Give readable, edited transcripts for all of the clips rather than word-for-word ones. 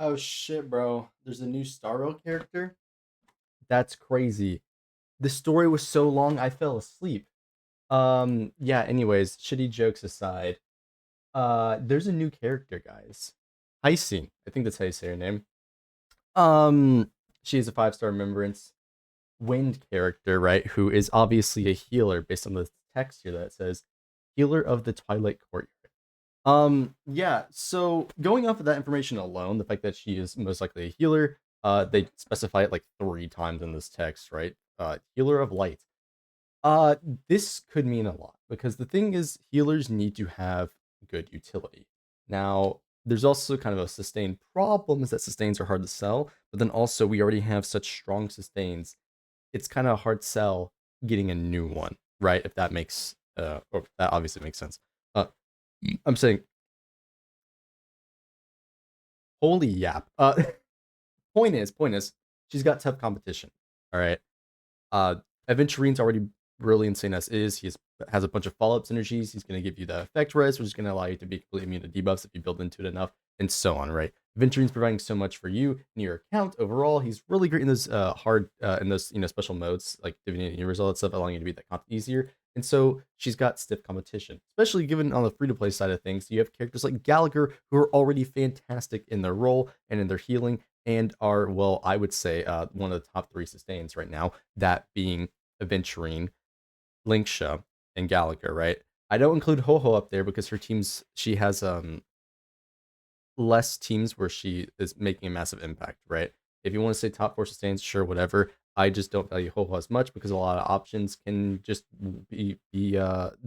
Oh shit, bro. There's a new Star Rail character? That's crazy. The story was so long I fell asleep. Yeah, anyways, shitty jokes aside. There's a new character, guys. Hycine. I think that's how you say her name. Um, she is a 5-star remembrance wind character, right? Who is obviously a healer based on the text here that says healer of the Twilight Courtyard. Yeah, so going off of that information alone, the fact that she is most likely a healer, they specify it like 3 times in this text, right? Healer of light. Uh, this could mean a lot because the thing is, healers need to have good utility. Now, there's also kind of a sustain problem is that sustains are hard to sell, but then also we already have such strong sustains. It's kind of a hard sell getting a new one, right? If that makes or that obviously makes sense. Uh, I'm saying, holy yap. Point is, she's got tough competition. All right. Uh, Aventurine's already really insane as is. Has a bunch of follow-up synergies. He's going to give you the effect res, which is going to allow you to be completely immune to debuffs if you build into it enough, and so on, right? Aventurine's providing so much for you in your account overall. He's really great in those hard in those special modes like Divinity Universe, all that stuff, allowing you to beat that comp easier. And so she's got stiff competition, especially given on the free-to-play side of things. You have characters like Gallagher who are already fantastic in their role and in their healing, and are, well, I would say one of the top 3 sustains right now, that being Aventurine, Linksha, and Gallagher, right? I don't include Ho-Ho up there because she has less teams where she is making a massive impact, right? If you want to say top 4 sustains, sure, whatever. I just don't value Ho-Ho as much because a lot of options can just be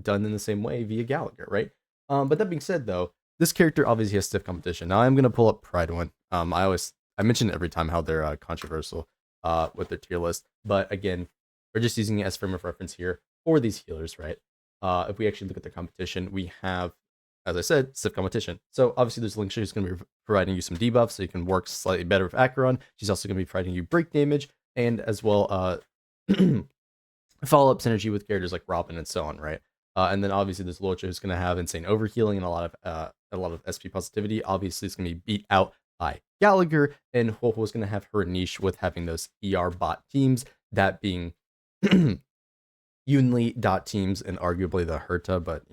done in the same way via Gallagher, right? But that being said, though, this character obviously has stiff competition. Now I'm gonna pull up Pride One. I mention it every time how they're controversial with their tier list, but again, we're just using it as frame of reference here for these healers, right? If we actually look at their competition, we have, as I said, stiff competition. So obviously there's Linksha who's going to be providing you some debuffs so you can work slightly better with Acheron. She's also going to be providing you break damage and as well follow-up synergy with characters like Robin and so on, right? And then obviously there's Locha who's going to have insane overhealing and a lot of SP positivity. Obviously it's going to be beat out by Gallagher, and Ho-Ho is going to have her niche with having those ER bot teams, that being Unli dot teams and arguably the Herta, but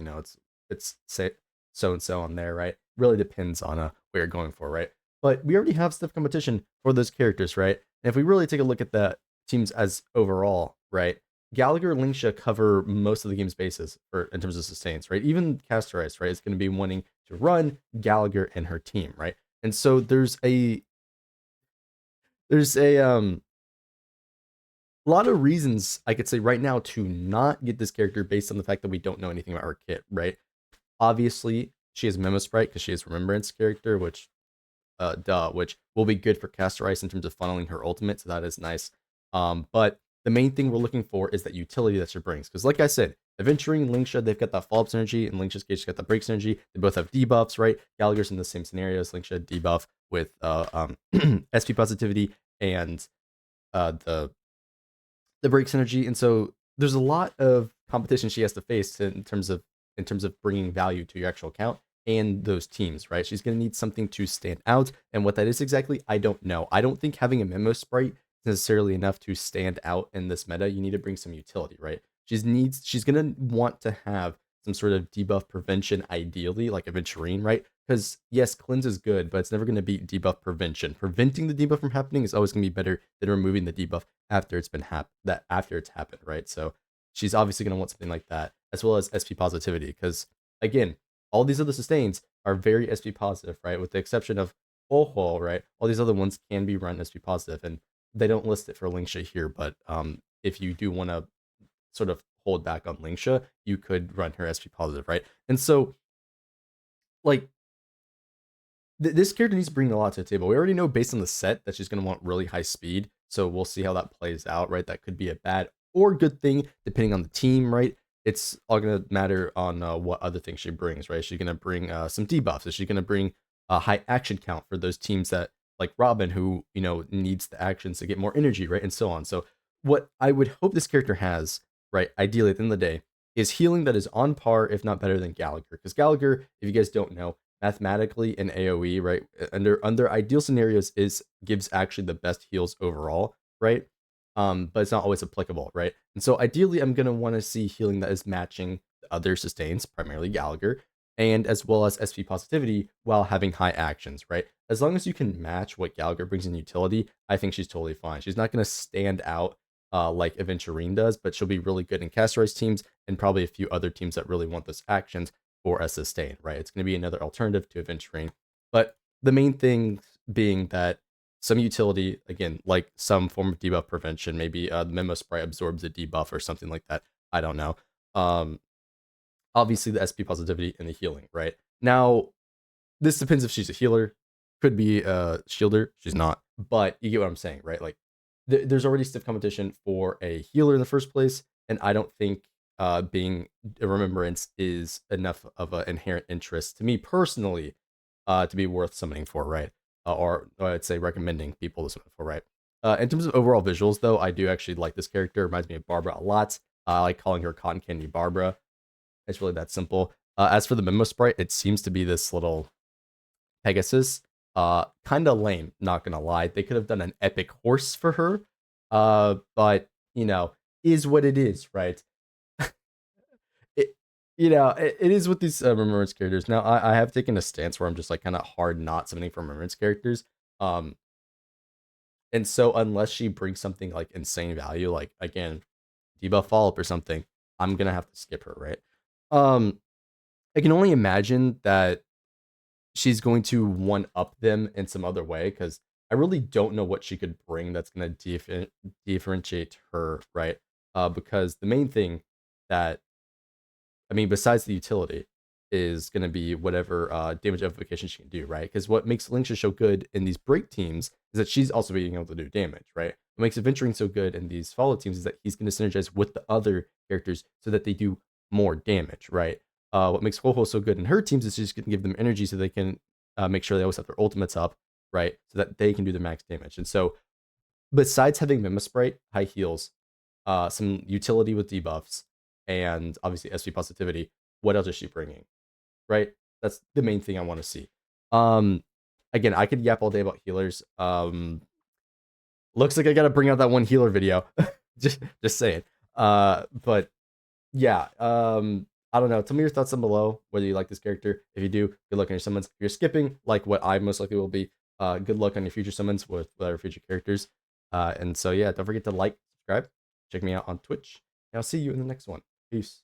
it's say so and so on there, right? Really depends on what you're going for, right? But we already have stiff competition for those characters, right? And if we really take a look at the teams as overall, right? Gallagher and Linksha cover most of the game's bases for in terms of sustains, right? Even Castorice, right, is going to be wanting to run Gallagher and her team, right? And so there's a lot of reasons I could say right now to not get this character based on the fact that we don't know anything about her kit, right? Obviously, she has Memo Sprite because she has Remembrance character, which will be good for Caster Ice in terms of funneling her ultimate, so that is nice. But the main thing we're looking for is that utility that she brings, because like I said, Aventuring and Linksha, they've got that follow-up synergy, and Linksha's case, she's got the break synergy. They both have debuffs, right? Gallagher's in the same scenarios. Linksha debuff with SP positivity and the break synergy, and so there's a lot of competition she has to face in terms of bringing value to your actual account and those teams, right? She's going to need something to stand out, and what that is exactly, I don't know. I don't think having a memo sprite is necessarily enough to stand out in this meta. You need to bring some utility, right? She's going to want to have some sort of debuff prevention, ideally, like Aventurine, right? Because yes, cleanse is good, but it's never going to beat debuff prevention. Preventing the debuff from happening is always going to be better than removing the debuff after it's happened, right? So she's obviously going to want something like that, as well as SP positivity, because again, all these other sustains are very SP positive, right? With the exception of Ho-Ho, right? All these other ones can be run SP positive, and they don't list it for Linksha here, but if you do want to sort of hold back on Linksha, you could run her SP positive, right? And so, like, this character needs to bring a lot to the table. We already know based on the set that she's going to want really high speed, so we'll see how that plays out, right? That could be a bad or good thing depending on the team, right? It's all going to matter on what other things she brings, right? She's going to bring some debuffs. Is she going to bring a high action count for those teams that, like Robin, who needs the actions to get more energy, right, and so on. So what I would hope this character has, right, ideally at the end of the day, is healing that is on par, if not better than Gallagher. Because Gallagher, if you guys don't know, mathematically in AoE, right? Under ideal scenarios is gives actually the best heals overall, right? But it's not always applicable, right? And so ideally, I'm gonna want to see healing that is matching the other sustains, primarily Gallagher, and as well as SP positivity while having high actions, right? As long as you can match what Gallagher brings in utility, I think she's totally fine. She's not gonna stand out like Aventurine does, but she'll be really good in Castorized teams and probably a few other teams that really want those actions for a sustain, right? It's going to be another alternative to Aventurine. But the main thing being that some utility, again, like some form of debuff prevention, maybe the Memo Sprite absorbs a debuff or something like that. I don't know. Um, Obviously, the SP positivity and the healing, right? Now, this depends if she's a healer. Could be a shielder. She's not. But you get what I'm saying, right? Like, there's already stiff competition for a healer in the first place. And I don't think being a remembrance is enough of an inherent interest to me personally to be worth summoning for, right? Or I'd say recommending people to summon for, right? In terms of overall visuals, though, I do actually like this character. It reminds me of Barbara a lot. I like calling her Cotton Candy Barbara. It's really that simple. As for the Memo Sprite, it seems to be this little Pegasus. Kind of lame, not gonna lie. They could have done an epic horse for her. But you know, is what it is, right? it, it is with these remembrance characters. Now, I have taken a stance where I'm just like kind of hard not summoning for remembrance characters. Um, and so unless she brings something like insane value, like again, debuff follow up or something, I'm gonna have to skip her, right? Um, I can only imagine that she's going to one up them in some other way because I really don't know what she could bring that's going to differentiate her, right? Because the main thing that I mean, besides the utility, is going to be whatever damage amplification she can do, right? Because what makes Lingsha so good in these break teams is that she's also being able to do damage, right? What makes Adventuring so good in these follow teams is that he's going to synergize with the other characters so that they do more damage, right? What makes Ho-Ho so good in her teams is she's going to give them energy so they can make sure they always have their ultimates up, right? So that they can do the max damage. And so, besides having Mima Sprite, high heals, some utility with debuffs, and obviously SP positivity, what else is she bringing? Right? That's the main thing I want to see. Um, Again, I could yap all day about healers. Looks like I gotta bring out that one healer video. just saying. But yeah, I don't know. Tell me your thoughts down below. Whether you like this character. If you do, good luck on your summons. If you're skipping, like what I most likely will be, good luck on your future summons with other future characters. And so yeah, don't forget to like, subscribe, check me out on Twitch, and I'll see you in the next one. Peace.